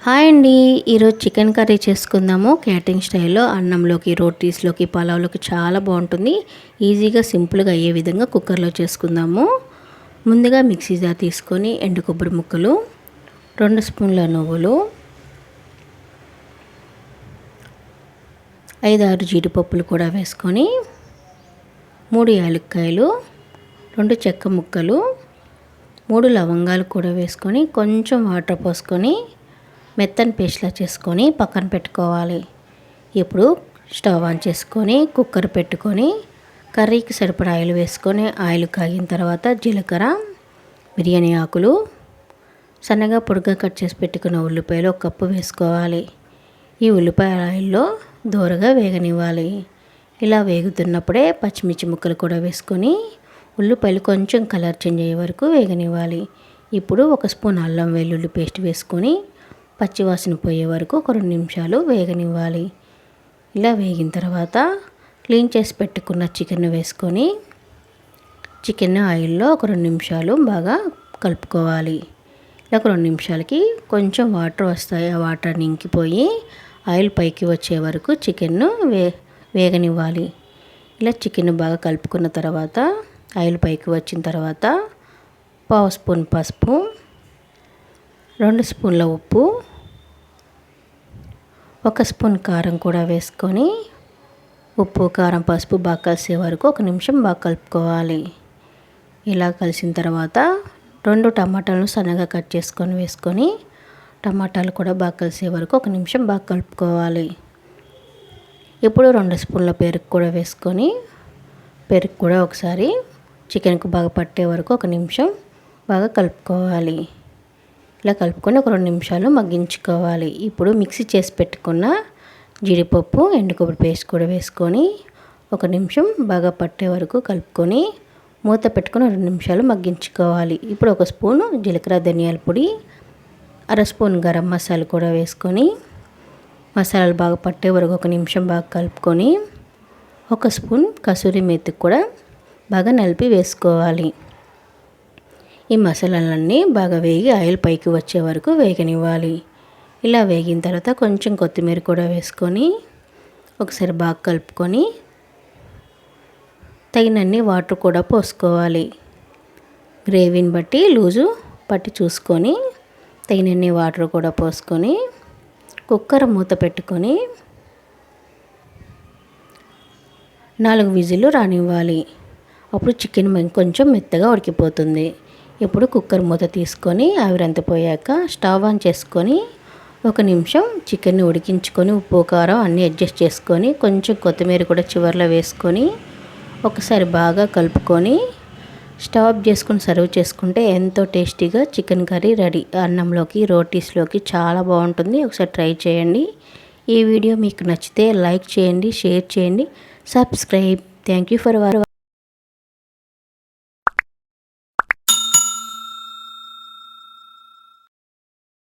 Hi అండి. ఈరోజు chicken curry చేసుకుందాము. క్యాటరింగ్ స్టైల్లో అన్నంలోకి, రోటీస్లోకి, పలావ్లోకి చాలా బాగుంటుంది. ఈజీగా సింపుల్గా అయ్యే విధంగా కుక్కర్లో చేసుకుందాము. ముందుగా మిక్సీ జార్ తీసుకొని ఎండు కొబ్బరి ముక్కలు, 2 స్పూన్ల నువ్వులు, 5-6 జీడిపప్పులు కూడా వేసుకొని, 3 యాలక్కాయలు, 2 చెక్క ముక్కలు, 3 లవంగాలు కూడా వేసుకొని కొంచెం వాటర్ పోసుకొని మెత్తని పేస్ట్లా చేసుకొని పక్కన పెట్టుకోవాలి. ఇప్పుడు స్టవ్ ఆన్ చేసుకొని కుక్కర్ పెట్టుకొని కర్రీకి సరిపడా ఆయిల్ వేసుకొని ఆయిల్ కాగిన తర్వాత జీలకర్ర, బిర్యానీ ఆకులు, సన్నగా పొడిగా కట్ చేసి పెట్టుకున్న ఉల్లిపాయలు 1 కప్పు వేసుకోవాలి. ఈ ఉల్లిపాయ ఆయిల్లో దోరగా వేగనివ్వాలి. ఇలా వేగుతున్నప్పుడే పచ్చిమిర్చి ముక్కలు కూడా వేసుకొని ఉల్లిపాయలు కొంచెం కలర్ చేంజ్ అయ్యే వరకు వేగనివ్వాలి. ఇప్పుడు 1 స్పూన్ అల్లం వెల్లుల్లి పేస్ట్ వేసుకొని పచ్చివాసన పోయే వరకు ఒక 2 నిమిషాలు వేగనివ్వాలి. ఇలా వేగిన తర్వాత క్లీన్ చేసి పెట్టుకున్న చికెన్ వేసుకొని చికెన్ ఆయిల్లో ఒక 2 నిమిషాలు బాగా కలుపుకోవాలి. ఇలా ఒక 2 నిమిషాలకి కొంచెం వాటర్ వస్తాయి. ఆ వాటర్ ఇంకిపోయి ఆయిల్ పైకి వచ్చే వరకు చికెన్ను వేగనివ్వాలి. ఇలా చికెన్ బాగా కలుపుకున్న తర్వాత ఆయిల్ పైకి వచ్చిన తర్వాత 1/2 స్పూన్ పసుపు, 2 స్పూన్ల ఉప్పు, 1 స్పూన్ కారం కూడా వేసుకొని ఉప్పు, కారం, పసుపు బాగా కలిసే వరకు 1 నిమిషం బాగా కలుపుకోవాలి. ఇలా కలిసిన తర్వాత 2 టమాటాలను సన్నగా కట్ చేసుకొని వేసుకొని టమాటాలు కూడా బాగా కలిసే వరకు 1 నిమిషం బాగా కలుపుకోవాలి. ఇప్పుడు 2 స్పూన్ల పెరుగు కూడా వేసుకొని పెరుగు కూడా ఒకసారి చికెన్కు బాగా పట్టే వరకు 1 నిమిషం బాగా కలుపుకోవాలి. ఇలా కలుపుకొని ఒక 2 నిమిషాలు మగ్గించుకోవాలి. ఇప్పుడు మిక్సీ చేసి పెట్టుకున్న జీడిపప్పు, ఎండు కొబ్బరి పేస్ట్ కూడా వేసుకొని 1 నిమిషం బాగా పట్టే వరకు కలుపుకొని మూత పెట్టుకొని 2 నిమిషాలు మగ్గించుకోవాలి. ఇప్పుడు 1 స్పూను జీలకర్ర, ధనియాల పొడి, 1/2 స్పూన్ గరం మసాలా కూడా వేసుకొని మసాలాలు బాగా పట్టే వరకు 1 నిమిషం బాగా కలుపుకొని 1 స్పూన్ కసూరి మేతి కూడా బాగా నలిపి వేసుకోవాలి. ఈ మసాలాలన్నీ బాగా వేగి ఆయిల్ పైకి వచ్చే వరకు వేగనివ్వాలి. ఇలా వేగిన తర్వాత కొంచెం కొత్తిమీర కూడా వేసుకొని ఒకసారి బాగా కలుపుకొని తగినన్ని వాటర్ కూడా పోసుకోవాలి. గ్రేవీని బట్టి లూజు పట్టి చూసుకొని తగినన్ని వాటర్ కూడా పోసుకొని కుక్కర్ మూత పెట్టుకొని 4 విజిల్లు రానివ్వాలి. అప్పుడు చికెన్ కొంచెం మెత్తగా ఉడికిపోతుంది. ఇప్పుడు కుక్కర్ మూత తీసుకొని ఆవిరంత పోయాక స్టవ్ ఆన్ చేసుకొని 1 నిమిషం చికెన్ని ఉడికించుకొని ఉప్పు, కారం అన్నీ అడ్జస్ట్ చేసుకొని కొంచెం కొత్తిమీర కూడా చివర్లో వేసుకొని ఒకసారి బాగా కలుపుకొని స్టవ్ ఆఫ్ చేసుకొని సర్వ్ చేసుకుంటే ఎంతో టేస్టీగా చికెన్ కర్రీ రెడీ. అన్నంలోకి, రోటీస్లోకి చాలా బాగుంటుంది. ఒకసారి ట్రై చేయండి. ఈ వీడియో మీకు నచ్చితే లైక్ చేయండి, షేర్ చేయండి, subscribe. Thank you for watching.